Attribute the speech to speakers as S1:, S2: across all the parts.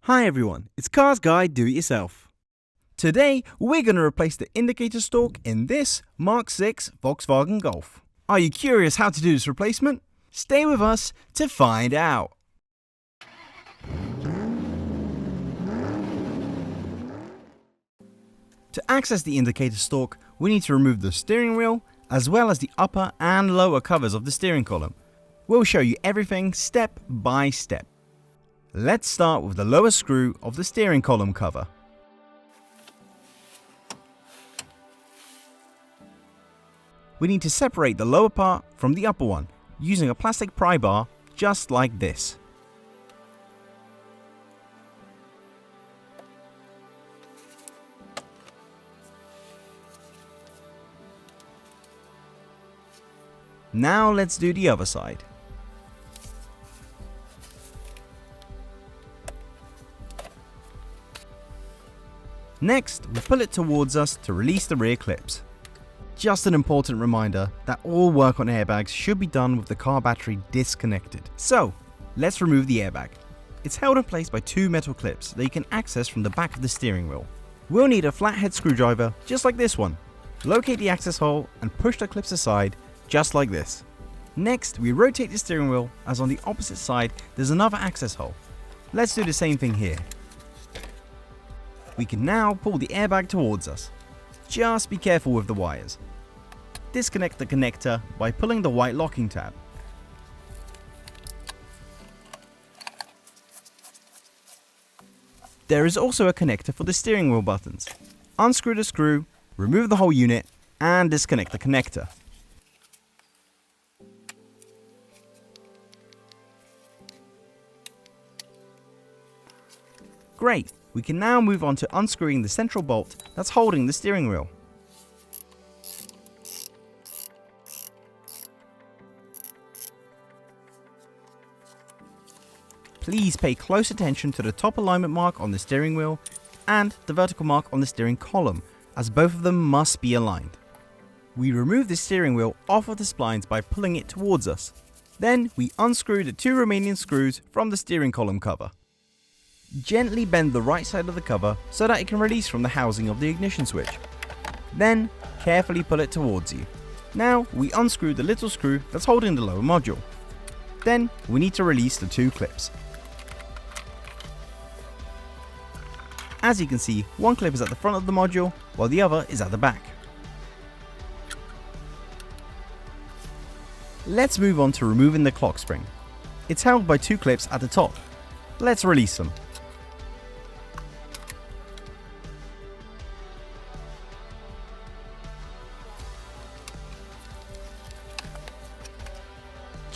S1: Hi everyone, it's Cars Guy Do It Yourself. Today we're going to replace the indicator stalk in this Mark 6 Volkswagen Golf. Are you curious how to do this replacement? Stay with us to find out. To access the indicator stalk, we need to remove the steering wheel as well as the upper and lower covers of the steering column. We'll show you everything step by step. Let's start with the lower screw of the steering column cover. We need to separate the lower part from the upper one using a plastic pry bar just like this. Now let's do the other side. Next, we pull it towards us to release the rear clips. Just an important reminder that all work on airbags should be done with the car battery disconnected. So, let's remove the airbag. It's held in place by two metal clips that you can access from the back of the steering wheel. We'll need a flathead screwdriver just like this one. Locate the access hole and push the clips aside just like this. Next, we rotate the steering wheel as on the opposite side there's another access hole. Let's do the same thing here. We can now pull the airbag towards us. Just be careful with the wires. Disconnect the connector by pulling the white locking tab. There is also a connector for the steering wheel buttons. Unscrew the screw, remove the whole unit, and disconnect the connector. Great! We can now move on to unscrewing the central bolt that's holding the steering wheel. Please pay close attention to the top alignment mark on the steering wheel and the vertical mark on the steering column, as both of them must be aligned. We remove the steering wheel off of the splines by pulling it towards us. Then we unscrew the two remaining screws from the steering column cover. Gently bend the right side of the cover so that it can release from the housing of the ignition switch. Then, carefully pull it towards you. Now, we unscrew the little screw that's holding the lower module. Then, we need to release the two clips. As you can see, one clip is at the front of the module, while the other is at the back. Let's move on to removing the clock spring. It's held by two clips at the top. Let's release them.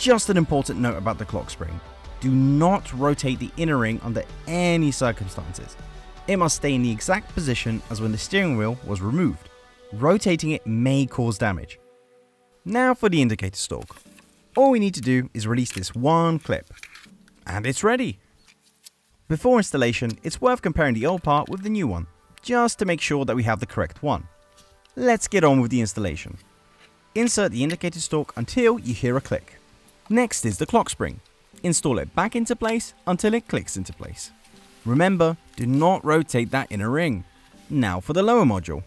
S1: Just an important note about the clock spring. Do not rotate the inner ring under any circumstances. It must stay in the exact position as when the steering wheel was removed. Rotating it may cause damage. Now for the indicator stalk. All we need to do is release this one clip. And it's ready! Before installation, it's worth comparing the old part with the new one, just to make sure that we have the correct one. Let's get on with the installation. Insert the indicator stalk until you hear a click. Next is the clock spring. Install it back into place until it clicks into place. Remember, do not rotate that inner ring. Now for the lower module.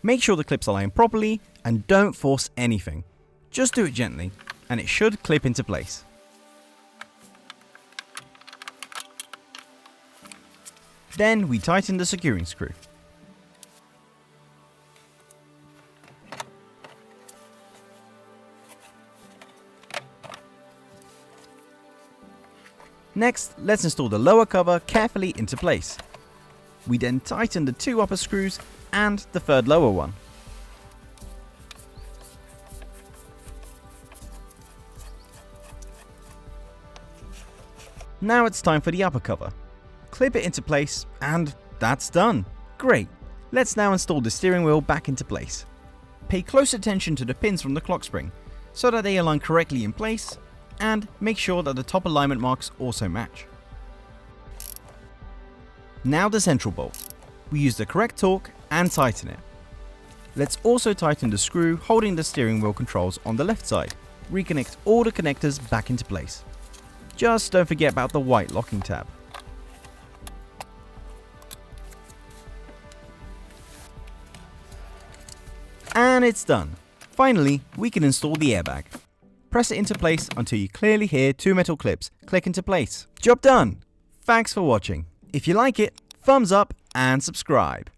S1: Make sure the clips align properly and don't force anything. Just do it gently and it should clip into place. Then we tighten the securing screw. Next, let's install the lower cover carefully into place. We then tighten the two upper screws and the third lower one. Now it's time for the upper cover. Clip it into place and that's done. Great! Let's now install the steering wheel back into place. Pay close attention to the pins from the clock spring so that they align correctly in place, and make sure that the top alignment marks also match. Now the central bolt. We use the correct torque and tighten it. Let's also tighten the screw holding the steering wheel controls on the left side. Reconnect all the connectors back into place. Just don't forget about the white locking tab. And it's done. Finally, we can install the airbag. Press it into place until you clearly hear 2 metal clips click into place. Job done! Thanks for watching. If you like it, thumbs up and subscribe.